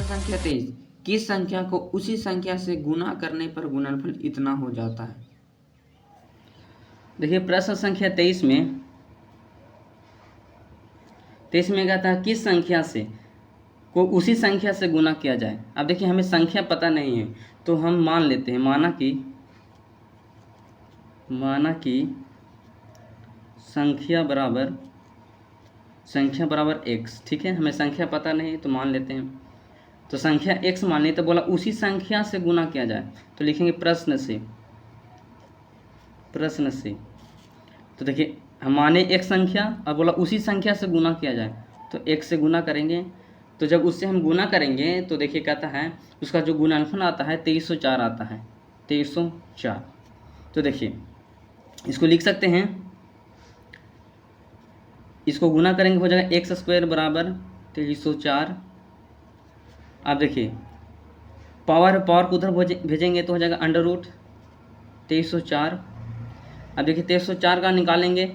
संख्या 23, किस संख्या को उसी संख्या से गुना करने पर गुणनफल इतना हो जाता है। देखिए प्रश्न संख्या 23 में कहता है किस संख्या से को उसी संख्या से गुना किया जाए। अब देखिए हमें संख्या पता नहीं है तो हम मान लेते हैं, माना कि संख्या बराबर x। ठीक है, हमें संख्या पता नहीं तो मान लेते हैं। तो संख्या x मान ली तो बोला उसी संख्या से गुना किया जाए, तो लिखेंगे प्रश्न से। तो देखिए हम माने एक संख्या और बोला उसी संख्या से गुना किया जाए, तो x से गुना करेंगे। तो जब उससे हम गुना करेंगे तो देखिए कहता है उसका जो गुणनफल आता है 2304 आता है, 2304। तो देखिए इसको लिख सकते हैं, इसको गुना करेंगे हो जाएगा x² बराबर 2304। अब देखिए पावर को उधर भेजेंगे तो हो जाएगा अंडर रूट 2304। अब देखिए 2304 का निकालेंगे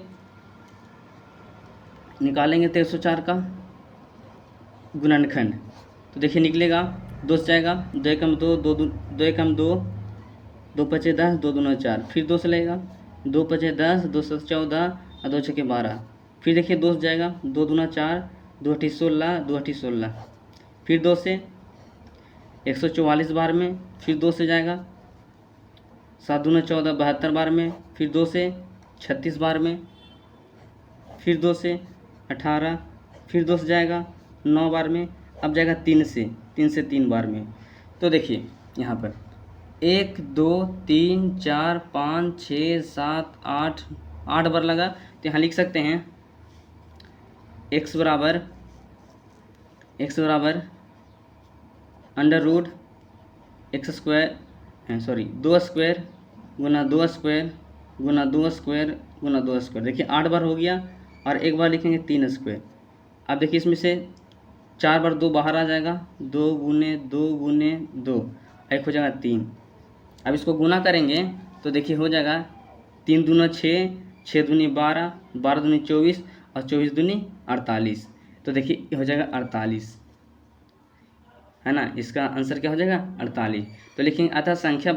2304 का गुणनखंड, तो देखिए निकलेगा 2 से जाएगा 2 एकम 2, 2 एकम 2, 2 पचे 10, 2 दूना 4, फिर 2 से लगेगा 2 पचे 10, 2 से 14 और 2 छके 12। फिर देखिए 2 से जाएगा 2 दूना 4, 2 अठी 16, 2 अठी 16, फिर 2 से 144 बार में, फिर 2 से जाएगा 7 दूना 14, 72 बार में, फिर 2 से 36 बार में, फिर 2 से 18, फिर 2 से जाएगा 9 बार में, अब जाएगा 3 से 3 बार में। तो देखिए यहाँ पर 1 2 3 4 5 6 7 8 बार लगा, तो यहाँ लिख सकते हैं x बराबर अंडर रूट दो स्क्वायर गुना 2 स्क्वायर गुना 2 स्क्वायर गुना 2 स्क्वायर। देखिए 8 बार हो गया और एक बार लिखेंगे 3 स्क्वायर। अब देखिए इसमें से 4 बार 2 बाहर आ जाएगा, 2 गुने 2 गुने 2, एक हो जाएगा 3। अब इसको गुना करेंगे तो देखिए हो जाएगा 3 दूना 6, 6 दूनी 12, 12 दूनी 24 और 24 दूनी 48। तो देखिए हो जाएगा 48, है ना। इसका आंसर क्या हो जाएगा 48। तो लिखेंगे अतः संख्या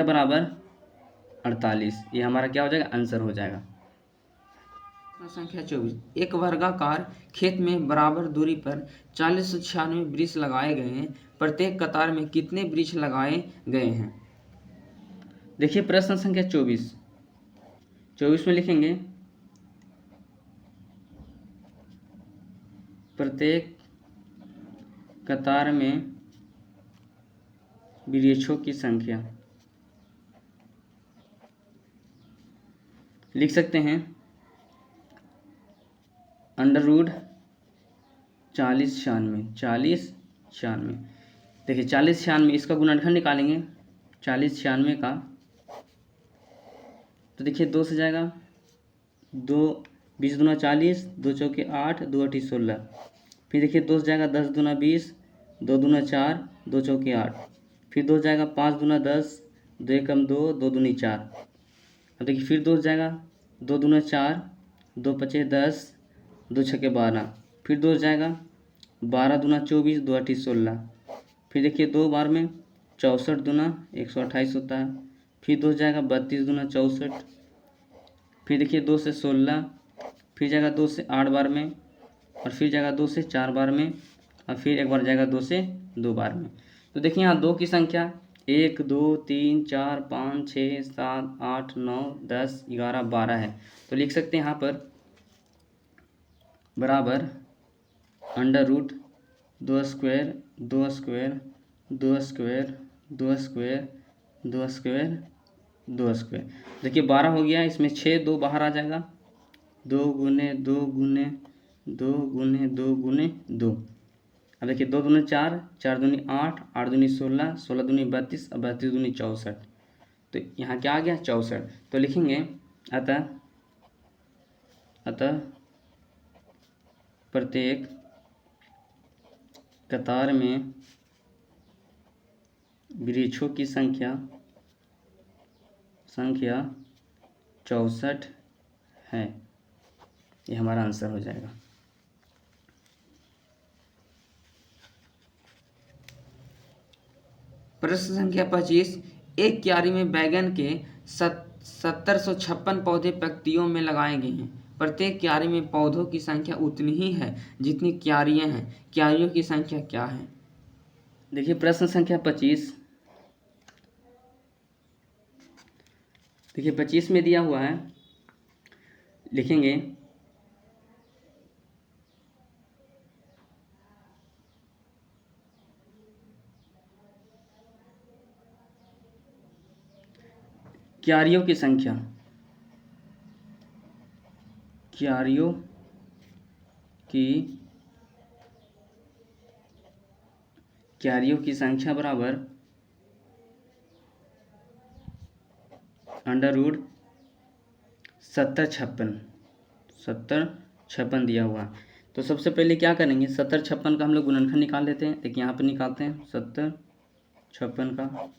बराबर 48, ये हमारा क्या हो जाएगा आंसर हो जाएगा। संख्या 24, एक वर्गाकार खेत में बराबर दूरी पर 4096 वृक्ष लगाए गए हैं, प्रत्येक कतार में कितने वृक्ष लगाए गए हैं। देखिए प्रश्न संख्या 24 में लिखेंगे प्रत्येक कतार में वृक्षों की संख्या, लिख सकते हैं अंडर रूट 4096। देखिए 4096 इसका गुणनखंड निकालेंगे 4096 का, तो देखिए 2 से जाएगा 2 20 दूना 40, 2 चौके 8, 2 अठी 16, फिर देखिए 2 से जाएगा 10 दूना 20, 2 दूना 4, 2 चौके 8, फिर 2 जाएगा 5 दूना 10, 2 एकम 2, 2 दूनी 4। अब देखिए फिर 2 जाएगा 2 दूना 4, 2 पचे 10, 2 छके 12, फिर 2 जाएगा 12 दूना 24, 2 अठी 16, फिर देखिए 2 बार में 64 दूना 128 होता है, फिर 2 जाएगा 32 दूना 64, फिर देखिए 2 से 16, फिर जाएगा 2 से 8 बार में, और फिर जाएगा 2 से 4 बार में, और फिर एक बार जाएगा 2 से 2 बार में। तो देखिए यहाँ 2 की संख्या 1 2 3 4 5 6 7 8 9 10 11 12 है, तो लिख सकते हैं यहाँ पर बराबर under root 2 square 2 square 2 square 2 square 2 square 2 square. देखिए 12 हो गया, इसमें 6 2 बाहर आ जाएगा, 2 गुने 2 गुने 2 गुने 2 गुने 2। अब देखिए 2 दूनी 4, 4 दूनी 8, 8 दूनी 16, 16 दूनी 32 और 32 दूनी 64। तो यहाँ क्या आ गया 64। तो लिखेंगे अतः प्रत्येक कतार में वृक्षों की संख्या 64 है। ये हमारा आंसर हो जाएगा। प्रश्न संख्या 25, एक क्यारी में बैगन के 7056 पौधे पंक्तियों में लगाए गए हैं। प्रत्येक क्यारी में पौधों की संख्या उतनी ही है जितनी क्यारियां हैं। क्यारियों की संख्या क्या है? देखिए प्रश्न संख्या 25, देखिए 25 में दिया हुआ है, लिखेंगे क्यारियों की संख्या, क्यारियों की संख्या बराबर √ 7056 दिया हुआ। तो सबसे पहले क्या करेंगे, 7056 का हम लोग गुणनखंड निकाल लेते हैं। देखिए यहाँ पर निकालते हैं 7056 का।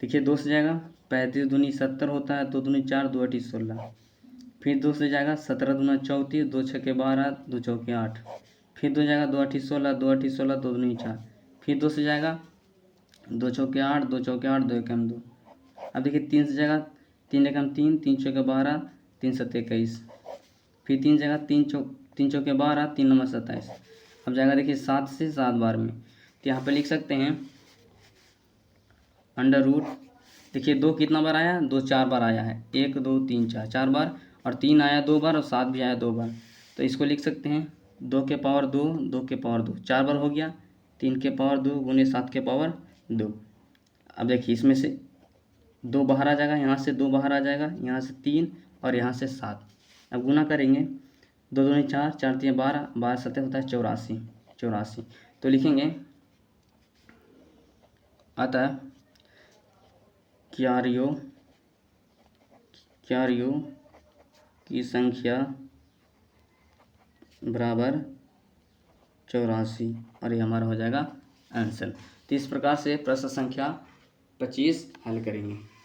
देखिए 2 से जाएगा, 35 दूनी 70 होता है, 2 दूनी 4, 2 8 16। फिर 2 से जाएगा 17 दूना 34, 2 छक्के 12, 2 चौके 8। फिर 2 जाएगा 2 8 16, 2 8 16, 2 दूनी 4। फिर 2 से जाएगा 2 चौके 8, 2 चौके 8, 2 एकम 2। अब देखिए 3 से जाएगा 3 एकम 3, 3 चौके 12, 3 सत्ते 21। फिर 3 जगह 3 चौके 12, 3 नंबर 27। अब जाएगा देखिए 7 से 7 बार में, तो यहाँ पे लिख सकते हैं √ देखिए 2 कितना बार आया, 2 4 बार आया है, 1 2 3 4 4 बार, और 3 आया 2 बार, और 7 भी आया 2 बार। तो इसको लिख सकते हैं 2 के पावर 2, 2 के पावर 2, 4 बार हो गया, 3 के पावर 2 गुने 7 के पावर 2। अब देखिए इसमें से 2 बाहर आ जाएगा, यहाँ से 2 बाहर आ जाएगा, यहाँ से 3 और यहाँ से 7। अब गुना करेंगे, 2 दूनी 4, 4 3 12, 12 7 होता है 84। तो लिखेंगे अतः क्यारियों की संख्या बराबर 84, और ये हमारा हो जाएगा आंसर। तो इस प्रकार से प्रश्न संख्या 25 हल करेंगे।